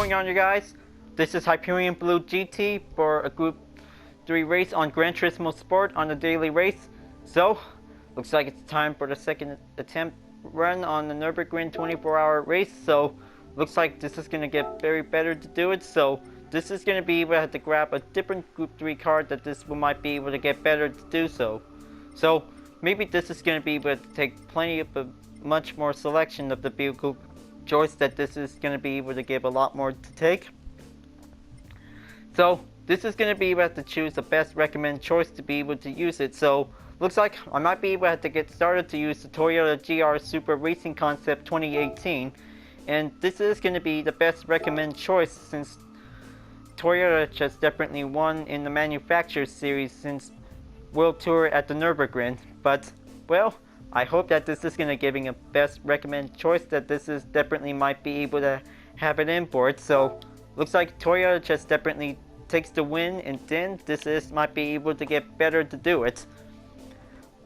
going on, you guys? This is Hyperion-Blue-GT for a Group 3 race on Gran Turismo Sport on the daily race. So, looks like it's time for the second attempt run on the Nurburgring 24-hour race. So, looks like this is going to get very better to do it. So, this is going to be able to have to grab a different Group 3 card that this might be able to get better to do so. So, maybe this is going to be able to take plenty of much more selection of the vehicle choice that this is going to be able to give a lot more to take. So this is going to be able to choose the best recommended choice to be able to use it. So looks like I might be able to have to get started to use the Toyota GR Super Racing Concept 2018, and this is going to be the best recommended choice since Toyota just definitely won in the Manufacturers Series since World Tour at the Nurburgring. But well, I hope that this is going to giving a best recommended choice that this is definitely might be able to have it in for it. So looks like Toyota just definitely takes the win, and then this is might be able to get better to do it.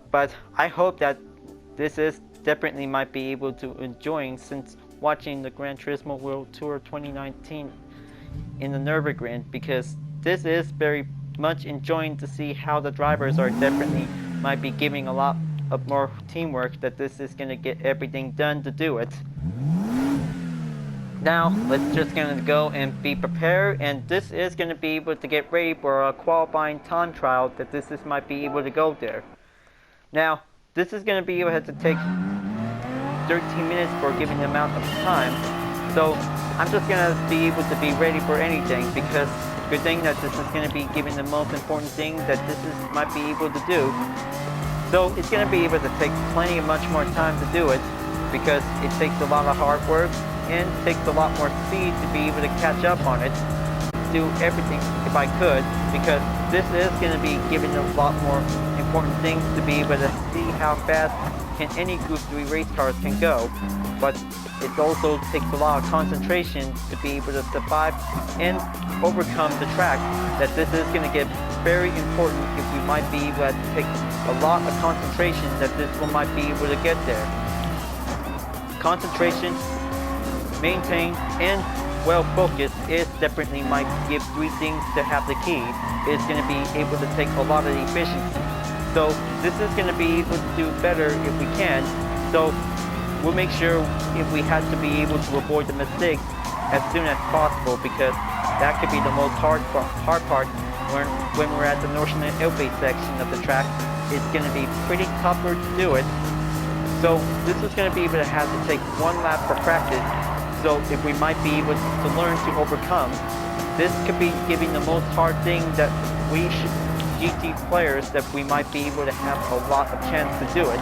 But I hope that this is definitely might be able to enjoying since watching the Gran Turismo World Tour 2019 in the Nurburgring, because this is very much enjoying to see how the drivers are definitely might be giving a lot of more teamwork, that this is going to get everything done to do it. Now let's just going to go and be prepared, and this is going to be able to get ready for a qualifying time trial that this is might be able to go there. Now this is going to be able to take 13 minutes for giving the amount of time, so I'm just going to be able to be ready for anything, because good thing that this is going to be giving the most important thing that this is might be able to do. So it's going to be able to take plenty of much more time to do it, because it takes a lot of hard work and takes a lot more speed to be able to catch up on it. Do everything if I could, because this is going to be giving a lot more important things to be able to see how fast can any Group 3 race cars can go. But it also takes a lot of concentration to be able to survive and overcome the track, that this is going to get very important if we might be able to take a lot of concentration that this one might be able to get there. Concentration, maintain, and well focused is definitely might give three things to have the key. It's going to be able to take a lot of efficiency. So this is going to be able to do better if we can. So we'll make sure if we have to be able to avoid the mistakes as soon as possible, because that could be the most hard part when we're at the Northern Elbe section of the track. It's going to be pretty tougher to do it. So this is going to be able to have to take one lap for practice. So if we might be able to learn to overcome, this could be giving the most hard thing that we should, GT players, that we might be able to have a lot of chance to do it,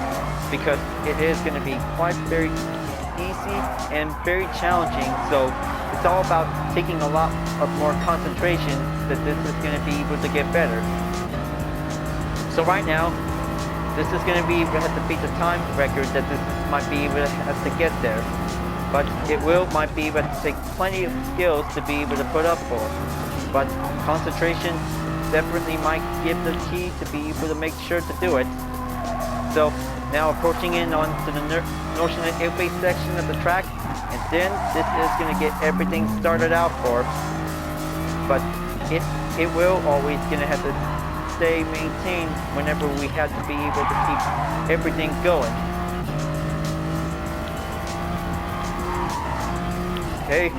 because it is going to be quite very easy and very challenging. So it's all about taking a lot of more concentration that this is going to be able to get better. So right now, this is going to be able to have to beat the time record that this might be able to have to get there. But it might be able to take plenty of skills to be able to put up for. But concentration definitely might give the key to be able to make sure to do it. So now approaching in onto the Northern Elbe section of the track, and then this is going to get everything started out for. But it will always going to have to stay maintained whenever we have to be able to keep everything going. Okay,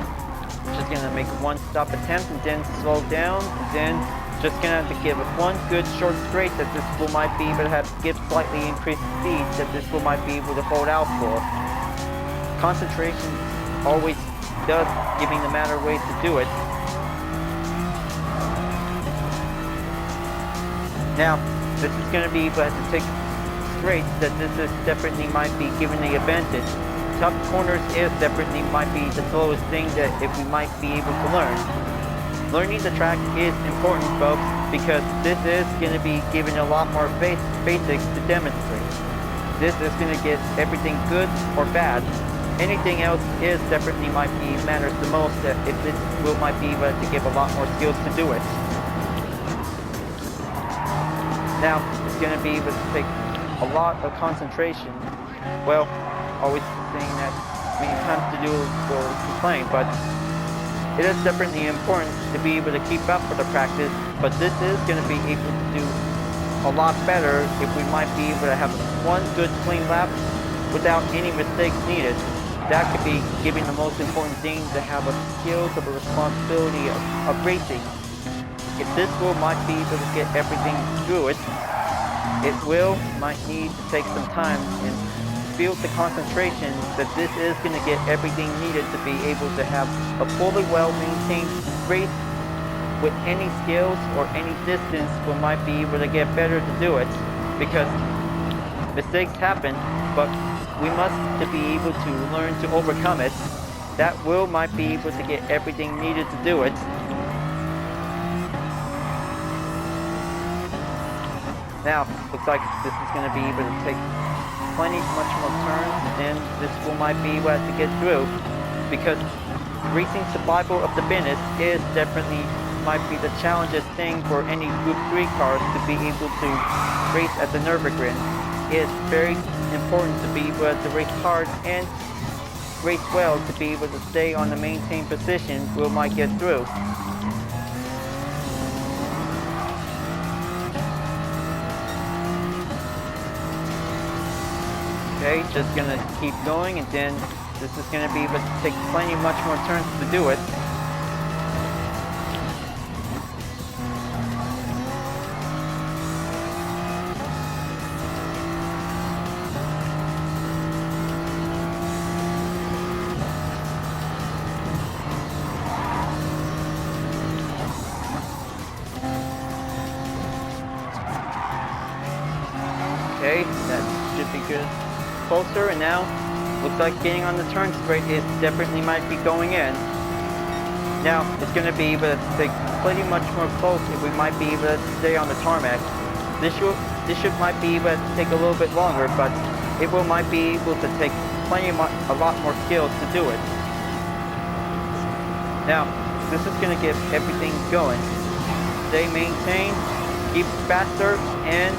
just gonna make one stop attempt and then slow down, and then just gonna have to give it one good short straight that this will might be able to have to give slightly increased speed that this will might be able to hold out for. Concentration always does giving the matter ways to do it. Now this is gonna be able to take straights that this is definitely might be giving the advantage. Tough corners is definitely might be the slowest thing that if we might be able to learn. Learning the track is important, folks, because this is going to be giving a lot more basics to demonstrate. This is going to get everything good or bad. Anything else is definitely might be matters the most, that if this might be able to give a lot more skills to do it. Now it's going to be able to take a lot of concentration. Well, always saying that many times to do will complain, but it is definitely important to be able to keep up with the practice, but this is going to be able to do a lot better if we might be able to have one good clean lap without any mistakes needed. That could be giving the most important thing, to have a skills of a responsibility of racing. If this might be able to get everything through it, might need to take some time and build the concentration that this is going to get everything needed to be able to have a fully well-maintained race with any skills or any distance. We might be able to get better to do it, because mistakes happen, but we must to be able to learn to overcome it. That might be able to get everything needed to do it. Now, looks like this is going to be able to take much more turns, and this might be able to get through, because racing survival of the fittest is definitely might be the challenging thing for any Group 3 cars to be able to race at the Nurburgring. It's very important to be able to race hard and race well to be able to stay on the maintained position. We might get through. Okay, just gonna keep going, and then this is gonna be able to take much more turns to do it. Okay, that should be good. Closer, and now looks like getting on the turn straight is definitely might be going in. Now it's going to be able to take pretty much more close if we might be able to stay on the tarmac. This might be able to take a little bit longer, but it might be able to take a lot more skills to do it. Now this is going to get everything going. Stay maintained, keep faster, and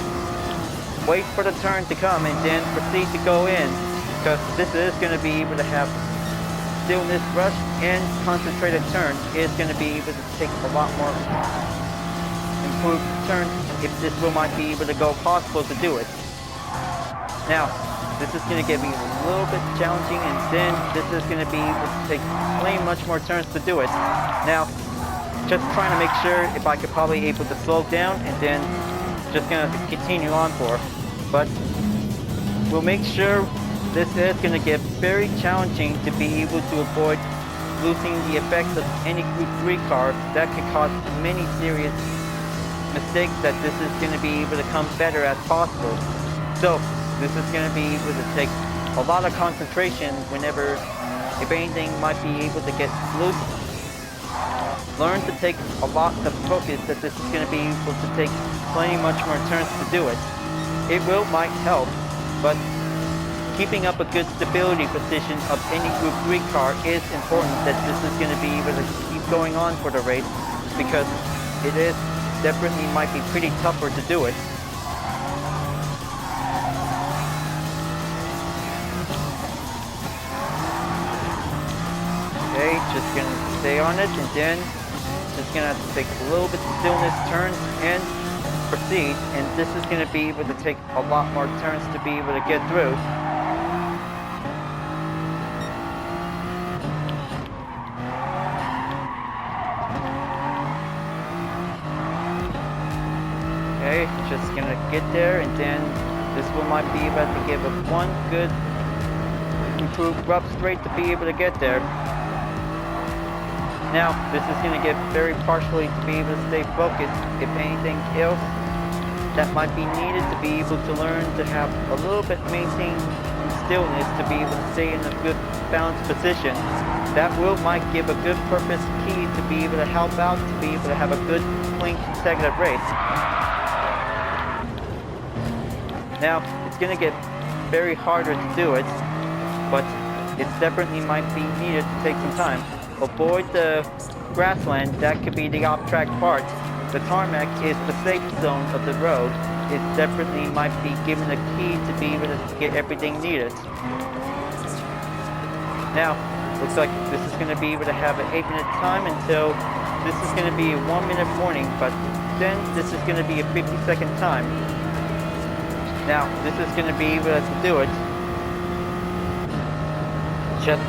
wait for the turn to come, and then proceed to go in, because this is going to be able to have stillness rush and concentrated turn. Is going to be able to take a lot more improved turns if this might be able to go possible to do it. Now this is going to get me a little bit challenging, and then this is going to be able to take much more turns to do it. Now just trying to make sure if I could probably able to slow down, and then just going to continue on for. But we'll make sure this is going to get very challenging to be able to avoid losing the effects of any Group 3 car that could cause many serious mistakes, that this is going to be able to come better as possible. So this is going to be able to take a lot of concentration whenever, if anything, might be able to get loose. Learn to take a lot of focus, that this is going to be able to take much more turns to do it. It might help, but keeping up a good stability position of any Group 3 car is important, that this is going to be able to keep going on for the race, because it is definitely might be pretty tougher to do it. Okay, just going to stay on it, and then just going to have to take a little bit of stillness turns and proceed, and this is going to be able to take a lot more turns to be able to get through. Okay, just going to get there, and then this might be able to give us one good improved rough straight to be able to get there. Now, this is going to get very partially to be able to stay focused. If anything else that might be needed to be able to learn to have a little bit maintained stillness to be able to stay in a good balanced position. That might give a good purpose key to be able to help out, to be able to have a good, clean, consecutive race. Now, it's going to get very harder to do it, but it definitely might be needed to take some time. Avoid the grassland, that could be the off-track part. The tarmac is the safe zone of the road. It definitely might be given a key to be able to get everything needed. Now, Looks like this is going to be able to have an 8-minute time until this is going to be a 1-minute warning, but then this is going to be a 50-second time. Now, this is going to be able to do it. Just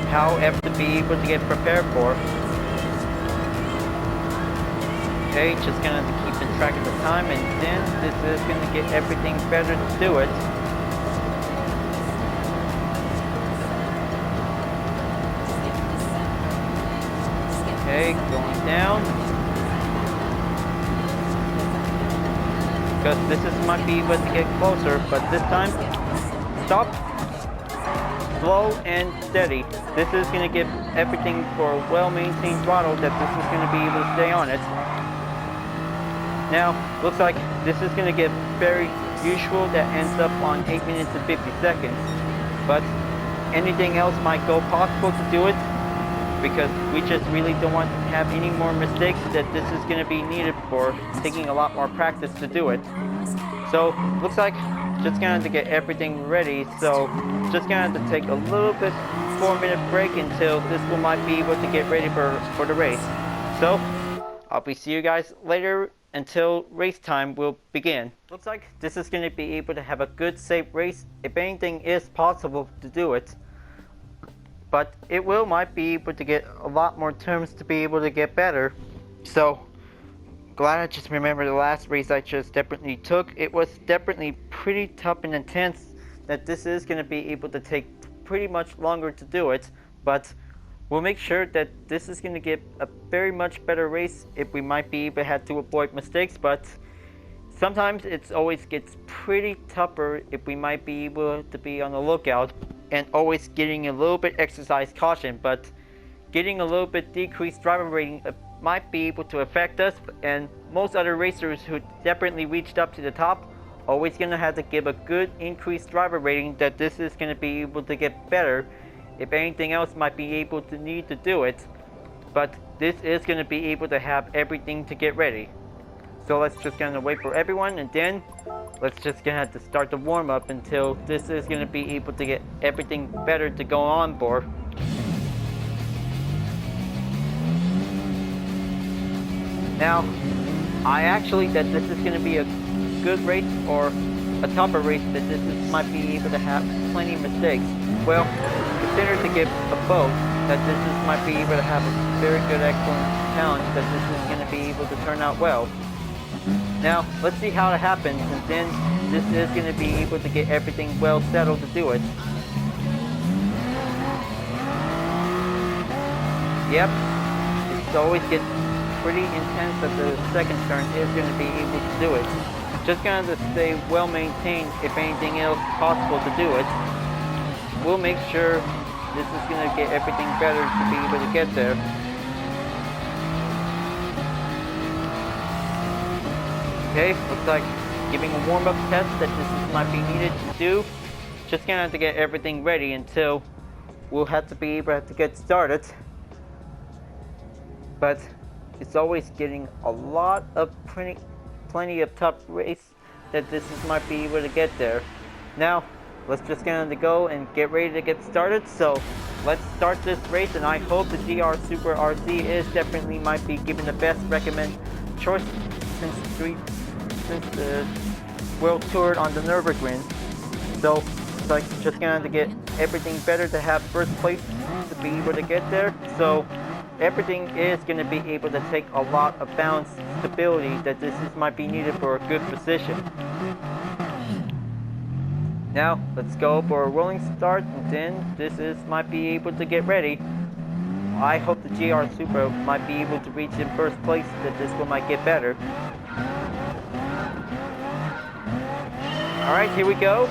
however to be able to get prepared for. Okay, just going to keep in track of the time, and then this is going to get everything better to do it. Okay, going down. Because this might be able to get closer, but this time, stop, slow and steady. This is going to give everything for a well-maintained throttle that this is going to be able to stay on it. Now, looks like this is going to get very usual that ends up on 8 minutes and 50 seconds. But anything else might go possible to do it, because we just really don't want to have any more mistakes that this is going to be needed for taking a lot more practice to do it. So, looks like just going to get everything ready, so just going to take a little bit 4-minute break until this one might be able to get ready for the race. So, I'll be see you guys later until race time will begin. Looks like this is going to be able to have a good safe race if anything is possible to do it. But it might be able to get a lot more turns to be able to get better. So, glad I just remember the last race I just definitely took. It was definitely pretty tough and intense that this is going to be able to take pretty much longer to do it. But we'll make sure that this is going to get a very much better race if we might be able to have to avoid mistakes. But sometimes it always gets pretty tougher if we might be able to be on the lookout and always getting a little bit exercise caution, but getting a little bit decreased driver rating might be able to affect us, and most other racers who definitely reached up to the top always going to have to give a good increased driver rating that this is going to be able to get better if anything else might be able to need to do it. But this is going to be able to have everything to get ready. So let's just going to wait for everyone, and then let's just going to have to start the warm-up until this is going to be able to get everything better to go on for. Now, I actually that this is going to be a good race or a tougher race that might be able to have plenty of mistakes. Well, consider to get a boat that this might be able to have a very good excellent challenge that this is going to be able to turn out well. Now, let's see how it happens, and then this is going to be able to get everything well settled to do it. Yep, it always gets pretty intense that the second turn is going to be able to do it. Just going to stay well maintained if anything else possible to do it. We'll make sure this is going to get everything better to be able to get there. Okay, looks like giving a warm-up test that this might be needed to do. Just gonna have to get everything ready until we'll have to be able to get started. But it's always getting a lot of plenty of tough race that this might be able to get there. Now, let's just gonna go and get ready to get started. So let's start this race, and I hope the GR Super RC is definitely might be given the best recommend choice since the World Tour on the Nurburgring. So it's like just gonna have to get everything better to have first place to be able to get there. So everything is going to be able to take a lot of balance stability that might be needed for a good position. Now let's go for a rolling start, and then might be able to get ready. I hope the GR Super might be able to reach in first place, that this one might get better. Alright, here we go.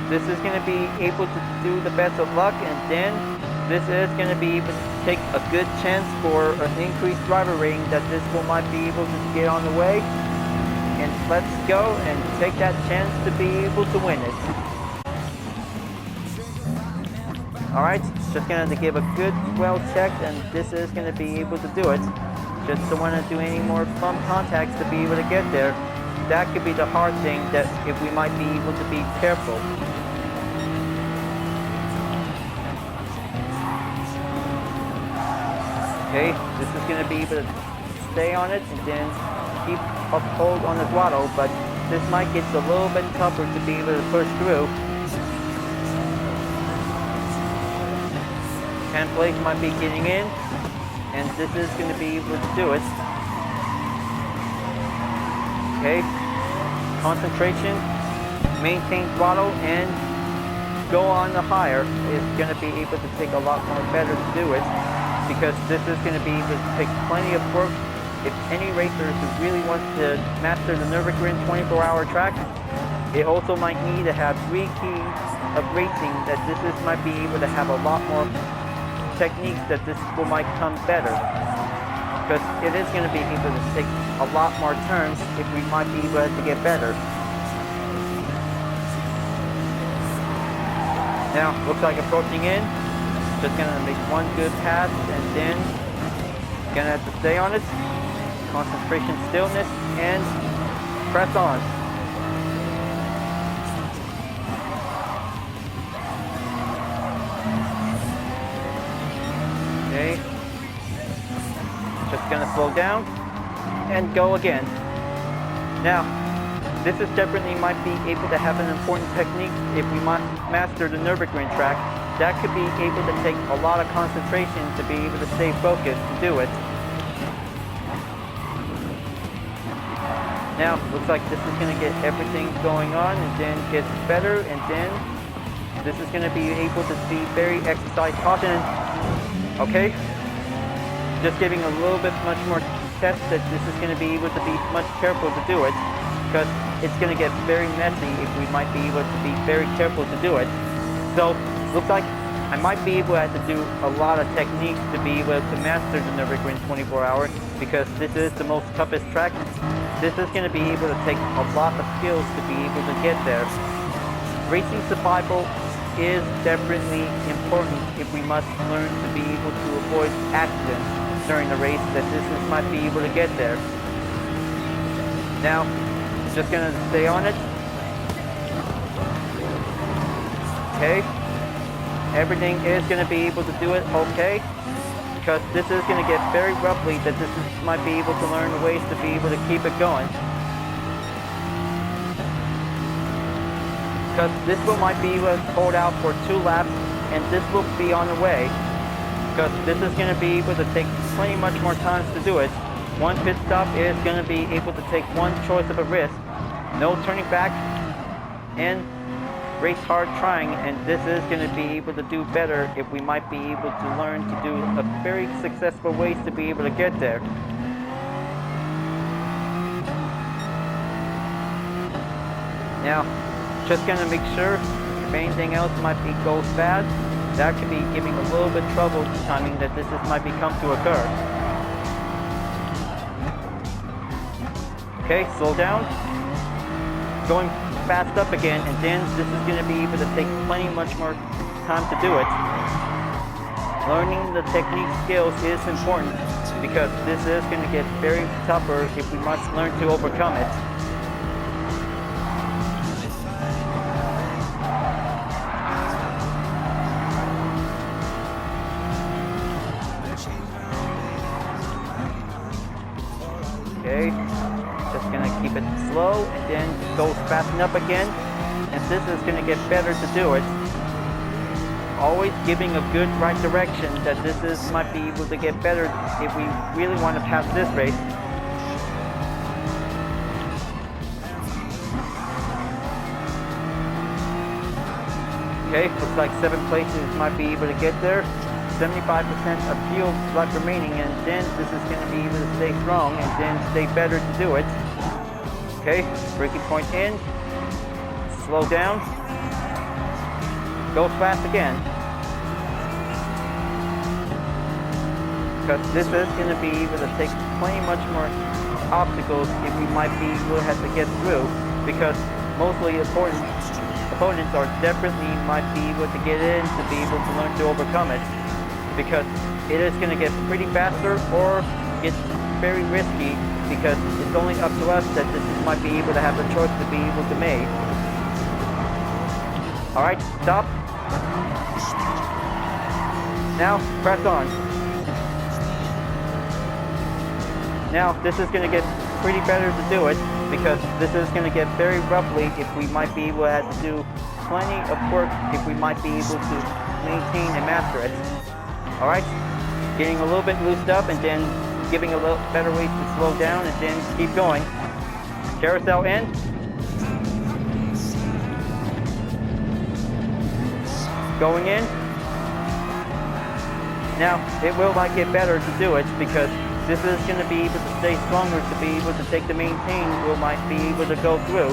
This is going to be able to do the best of luck, and then this is going to be able to take a good chance for an increased driver rating that this one might be able to get on the way. And let's go and take that chance to be able to win it. Alright, just going to give a good well check, and this is going to be able to do it. Just don't want to do any more bump contacts to be able to get there. That could be the hard thing, that if we might be able to be careful. Okay, this is going to be able to stay on it and then keep a hold on the throttle, but this might get a little bit tougher to be able to push through. Hand plates might be getting in, and this is going to be able to do it. Okay, concentration, maintain throttle, and go on the higher is going to be able to take a lot more better to do it, because this is going to be able to take plenty of work. If any racers who really want to master the Nurburgring 24-hour track, it also might need to have 3 keys of racing, that this is, might be able to have a lot more techniques, that this will might come better. Because it is going to be able to take a lot more turns if we might be able to get better. Now, looks like approaching in. Just going to make one good pass and then going to have to stay on it. Concentration, stillness, and press on. Okay. Just going to slow down and go again. Now, this is definitely might be able to have an important technique if we might master the Nurburgring track. That could be able to take a lot of concentration to be able to stay focused to do it. Now, looks like this is going to get everything going on and then gets better, and then this is going to be able to be very exercise caution. Okay, just giving a little bit much more test that this is going to be able to be much careful to do it, because it's going to get very messy if we might be able to be very careful to do it. So, looks like I might be able to have to do a lot of techniques to be able to master the Nurburgring 24-hour, because this is the most toughest track. This is going to be able to take a lot of skills to be able to get there. Racing survival is definitely important if we must learn to be able to avoid accidents during the race, that this is, might be able to get there. Now, just going to stay on it. Okay. Everything is going to be able to do it okay, because this is going to get very roughly, that this is, might be able to learn the ways to be able to keep it going. Because this will might be able to hold out for 2 laps, and this will be on the way. Because this is going to be able to take plenty much more time to do it. One pit stop is going to be able to take one choice of a risk. No turning back, and race hard trying, and this is going to be able to do better if we might be able to learn to do a very successful ways to be able to get there. Now, just going to make sure if anything else might be goes bad, that could be giving a little bit trouble timing, that this is, might become to occur. Okay, slow down. Going fast up again, and then this is going to be able to take plenty much more time to do it. Learning the technique skills is important, because this is going to get very tougher if we must learn to overcome it. Okay, just going to keep it slow and then go fast up again, and this is going to get better to do it. Always giving a good right direction, that this is might be able to get better if we really want to pass this race. Okay, looks like 7 places might be able to get there. 75% of fuel left remaining, and then this is going to be able to stay strong and then stay better to do it. Okay, braking point in, slow down, go fast again. Because this is going to be able to take plenty much more obstacles if we might be able to have to get through, because mostly opponents are definitely might be able to get in to be able to learn to overcome it, because it is going to get pretty faster or get very risky, because it's only up to us that this might be able to have the choice to be able to make. Alright, stop. Now, press on. Now, this is going to get pretty better to do it because this is going to get very roughly if we might be able to have to do plenty of work if we might be able to maintain and master it. Alright, getting a little bit loosed up and then giving a little better way to slow down and then keep going. Carousel in. Going in. Now, it will might get better to do it because this is going to be able to stay stronger to be able to take the maintain. We might be able to go through.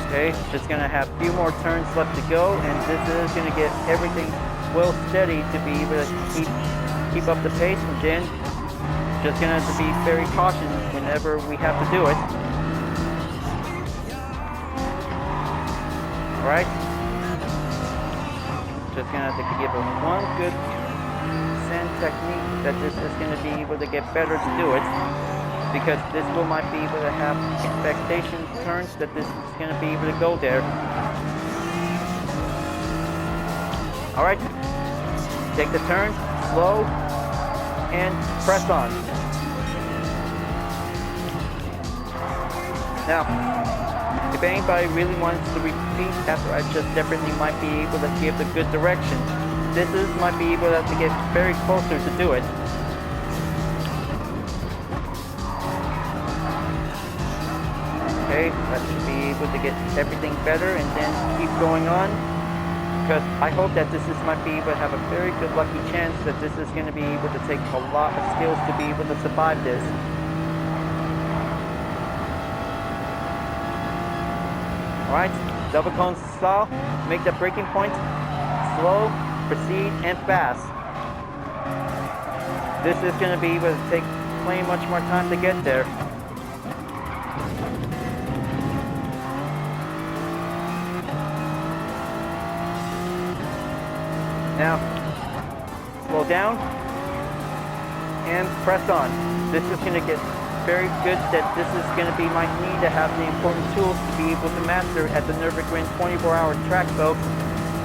Okay, just going to have a few more turns left to go, and this is going to get everything well steady to be able to keep up the pace, and then just going to have to be very cautious whenever we have to do it. Alright, just going to have to give it one good sand technique that this is going to be able to get better to do it, because this will might be able to have expectation turns that this is going to be able to go there. Alright, take the turn, slow, and press on. Now, if anybody really wants to repeat after I just definitely might be able to give the good direction, this is might be able to get very closer to do it. Okay, that should be able to get everything better and then keep going on, because I hope that this might be able to have a very good lucky chance that this is going to be able to take a lot of skills to be able to survive this. Alright, double cone style, make the braking point slow, proceed, and fast. This is going to be able to take plenty much more time to get there. Now, slow down and press on. This is going to get very good that this is going to be my need to have the important tools to be able to master at the Nurburgring 24-hour track, folks.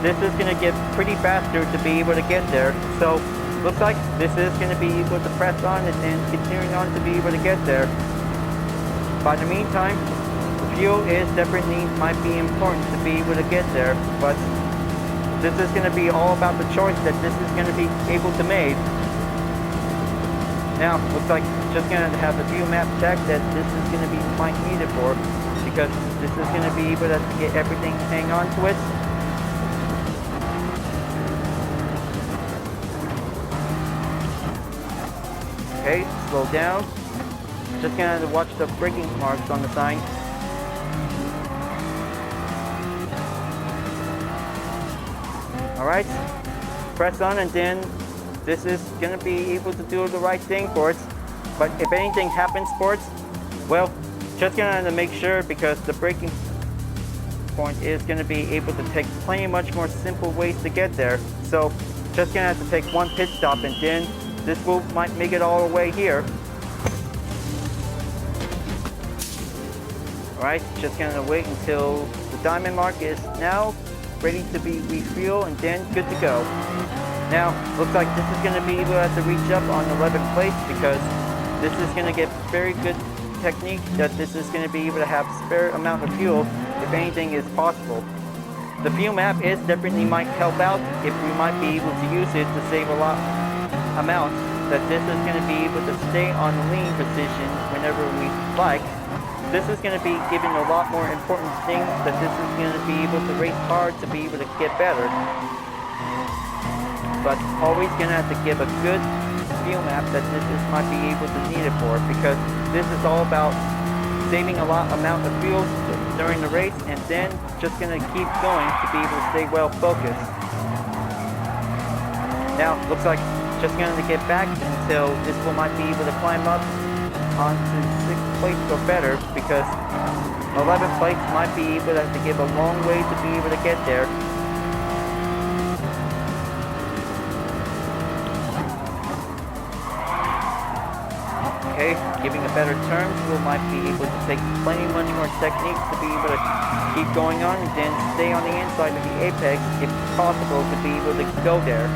This is going to get pretty faster to be able to get there. So, looks like this is going to be able to press on and then continuing on to be able to get there. By the meantime, fuel is definitely might be important to be able to get there, but this is going to be all about the choice that this is going to be able to make. Now, looks like just going to have a few map check that this is going to be quite needed for, because this is going to be able to get everything hang on to it. Okay, slow down. Just going to have to watch the braking marks on the sign. Alright, press on, and then this is going to be able to do the right thing for us. But if anything happens for us, well, just going to have to make sure, because the braking point is going to be able to take plenty much more simple ways to get there. So just going to have to take one pit stop, and then this will might make it all the way here. Alright, just going to wait until the diamond mark is now ready to be refuel, and then good to go. Now, looks like this is going to be able to have to reach up on 11th place, because this is going to get very good technique that this is going to be able to have spare amount of fuel if anything is possible. The fuel map is definitely might help out if we might be able to use it to save a lot amount, that this is going to be able to stay on lean position whenever we like. This is going to be giving a lot more important things, that this is going to be able to race hard to be able to get better. But always going to have to give a good fuel map that this is might be able to need it for, because this is all about saving a lot amount of fuel during the race, and then just going to keep going to be able to stay well focused. Now, looks like just going to get back until this will might be able to climb up onto 6th place or better, because 11th place might be able to have to give a long way to be able to get there. Okay, giving a better turn, we might be able to take plenty much more techniques to be able to keep going on and then stay on the inside of the apex if possible to be able to go there.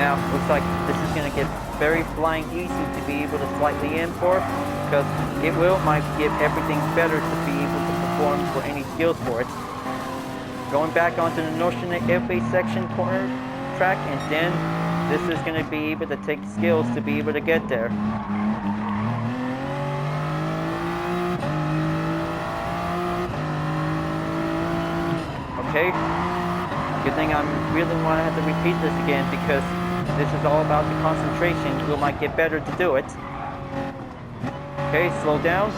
Now, looks like this is going to get very flying easy to be able to slightly in for, because it might give everything better to be able to perform for any skills for it. Going back onto the Notion FA section corner track, and then this is going to be able to take skills to be able to get there. Okay, good thing I really want to have to repeat this again because this is all about the concentration. We might get better to do it. Okay, slow down.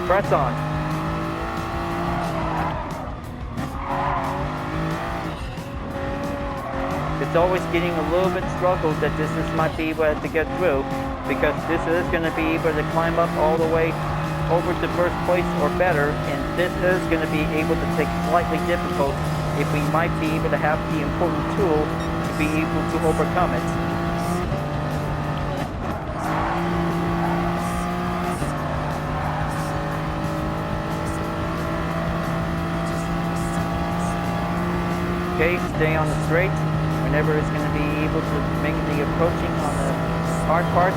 Press on. It's always getting a little bit struggle that this might be able to get through, because this is going to be able to climb up all the way over to first place or better, and this is going to be able to take slightly difficult if we might be able to have the important tool to be able to overcome it. Okay, stay on the straight. Whenever it's going to be able to make the approaching on the hard parts,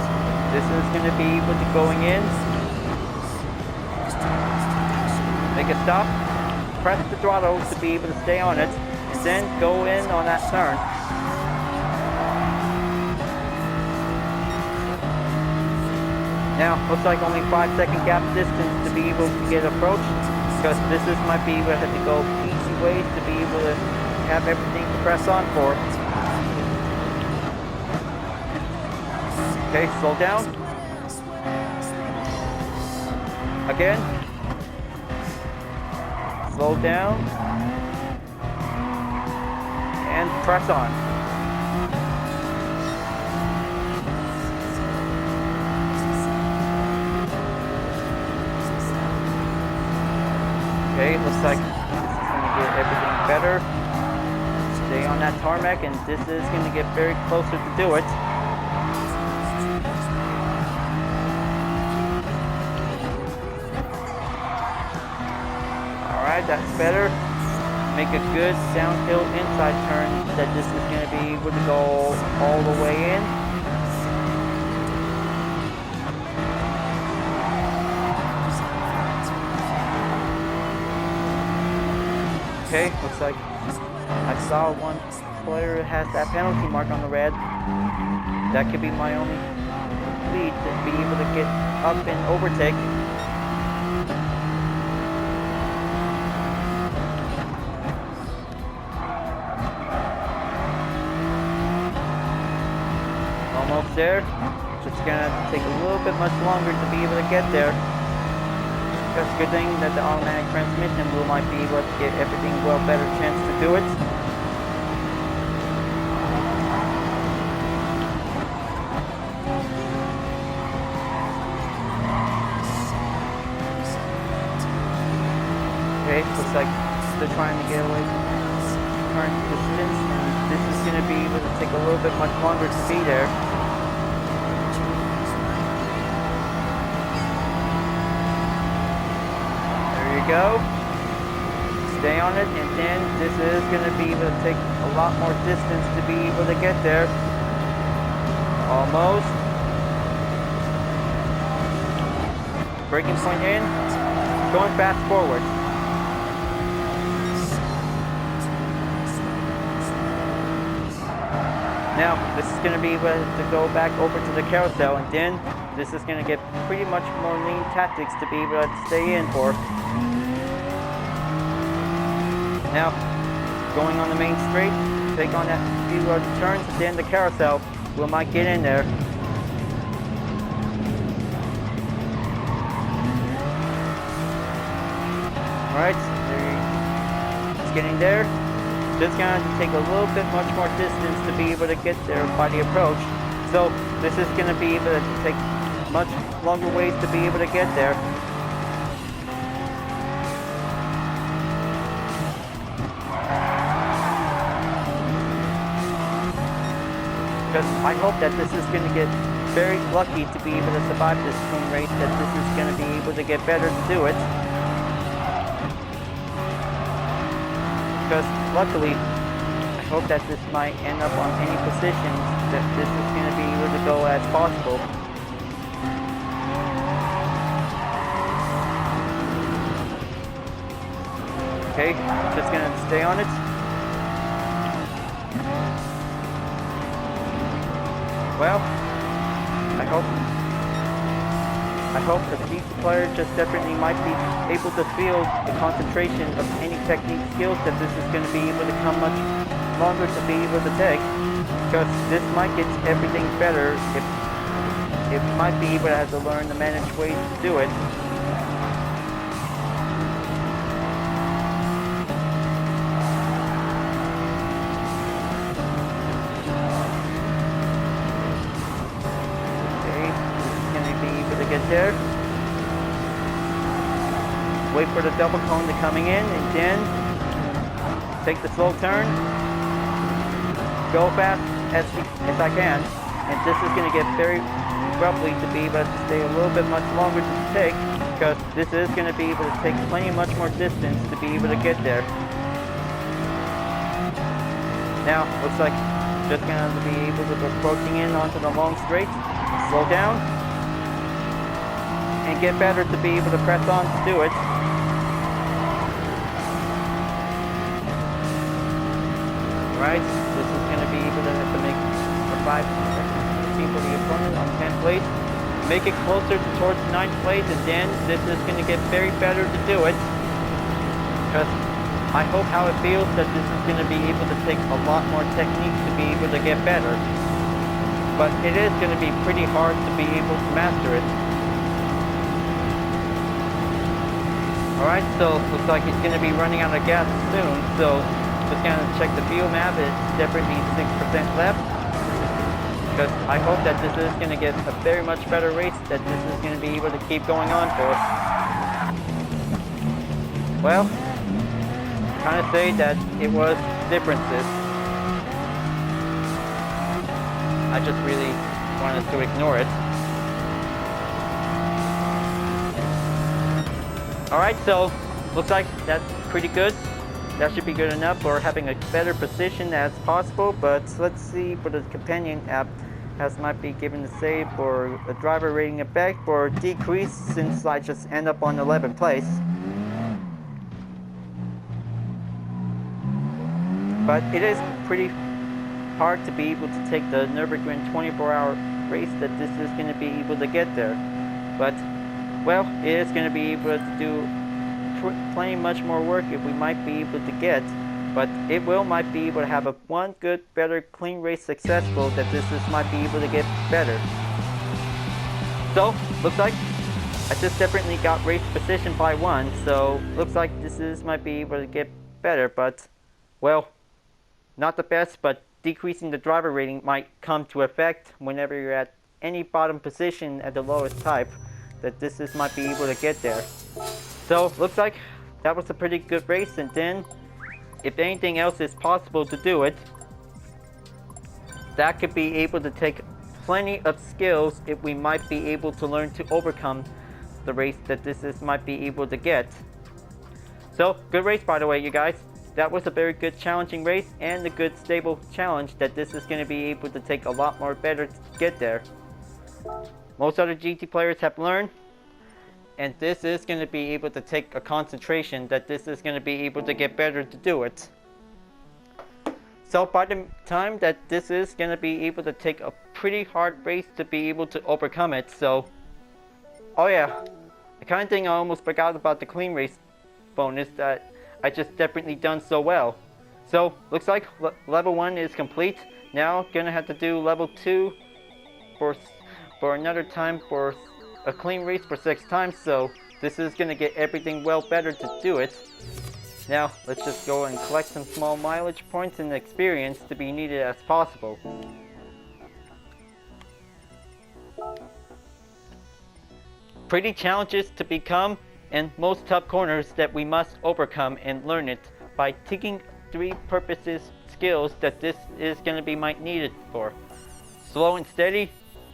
this is going to be able to going in. Make a stop, press the throttle to be able to stay on it, and then go in on that turn. Now, looks like only 5-second gap distance to be able to get approached, because this might be able to have to go easy ways to be able to have everything to press on for. Okay, slow down. Again. Slow down. And press on. Okay, looks like this is going to get everything better. Stay on that tarmac, and this is going to get very closer to do it. Alright, that's better. Make a good downhill inside turn that this is going to be able to go all the way in. Okay, looks like I saw one player has that penalty mark on the red. That could be my only lead to be able to get up and overtake. Almost there. It's gonna take a little bit much longer to be able to get there. That's a good thing that the automatic transmission might be able to get everything better chance to do it. Okay, looks like they're trying to get away from current distance, and this is going to be able to take a little bit much longer to be there. Go. Stay on it, and then this is going to be able to take a lot more distance to be able to get there. Almost. Braking point in. Going fast forward. Now, this is going to be able to go back over to the carousel, and then this is going to get pretty much more lean tactics to be able to stay in for. Now, going on the main straight, take on that few turns, and then the carousel, we might get in there. Alright, it's getting there. Just going to take a little bit much more distance to be able to get there by the approach. So, this is going to be able to take much longer ways to be able to get there. Because I hope that this is going to get very lucky to be able to survive this clean race, that this is going to be able to get better to do it. Because luckily, I hope that this might end up on any positions that this is going to be able to go as possible. Okay, just going to stay on it. Well, I hope the GT player just definitely might be able to feel the concentration of any technique skills that this is going to be able to come much longer to be able to take, because this might get everything better if it might be able to have to learn to manage ways to do it. There. Wait for the double cone to coming in, and then take the slow turn. Go fast as I can, and this is going to get very roughly to be able to stay a little bit much longer to take, because this is going to be able to take plenty much more distance to be able to get there. Now looks like just going to be able to be approaching in onto the long straight. Slow down. And get better to be able to press on to do it. Alright, this is going to be able to have to make a 5 for the opponent on 10th place. Make it closer towards 9th place, and then this is going to get very better to do it. Because I hope how it feels that this is going to be able to take a lot more technique to be able to get better. But it is going to be pretty hard to be able to master it. Alright, so looks like it's going to be running out of gas soon, so just going to check the fuel map. It's definitely 6% left, because I hope that this is going to get a very much better race, that this is going to be able to keep going on for. Well, kind of say that it was differences. I just really wanted to ignore it. Alright, so looks like that's pretty good. That should be good enough for having a better position as possible, but let's see for the companion app has might be given the save for a driver rating effect or decrease, since I just end up on 11th place. But it is pretty hard to be able to take the Nurburgring 24-hour race, that this is going to be able to get there. But well, it is going to be able to do plenty much more work if we might be able to get, but it might be able to have a one good, better, clean race successful, that this might be able to get better. So, looks like I just definitely got race position by 1, so looks like this might be able to get better, but well, not the best, but decreasing the driver rating might come to effect whenever you're at any bottom position at the lowest type, that this might be able to get there. So looks like that was a pretty good race, and then if anything else is possible to do it, that could be able to take plenty of skills if we might be able to learn to overcome the race that this might be able to get. So good race, by the way, you guys. That was a very good challenging race, and a good stable challenge that this is going to be able to take a lot more better to get there. Most other GT players have learned, and this is going to be able to take a concentration, that this is going to be able to get better to do it. So by the time that this is going to be able to take a pretty hard race to be able to overcome it. So, oh yeah, I kind of think I almost forgot about the clean race bonus that I just definitely done so well. So looks like level 1 is complete. Now gonna have to do level 2 for another time for a clean race for 6 times. So this is gonna get everything well better to do it. Now let's just go and collect some small mileage points and experience to be needed as possible. Pretty challenges to become, and most tough corners that we must overcome and learn it by taking 3 purposes skills that this is going to be might needed for. slow and steady,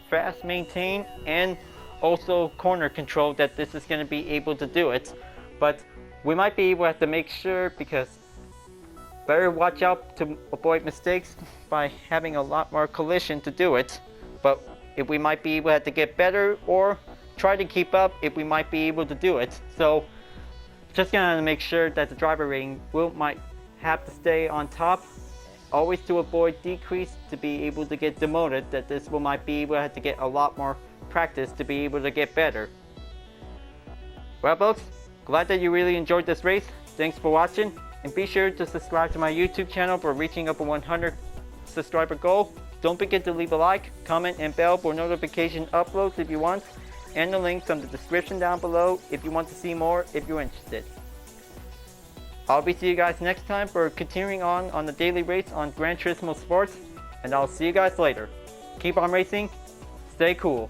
fast maintain, and also corner control that this is going to be able to do it. But we might be able to have to make sure, because better watch out to avoid mistakes by having a lot more collision to do it. But if we might be able to have to get better or try to keep up, if we might be able to do it. So just gonna make sure that the driver rating might have to stay on top, always to avoid decrease to be able to get demoted, that this might be able to have to get a lot more practice to be able to get better. Well folks, glad that you really enjoyed this race. Thanks for watching, and be sure to subscribe to my YouTube channel for reaching up a 100 subscriber goal. Don't forget to leave a like, comment, and bell for notification uploads if you want, and the links in the description down below if you want to see more if you're interested. I'll be seeing you guys next time for continuing on the daily race on Gran Turismo Sports, and I'll see you guys later. Keep on racing, stay cool.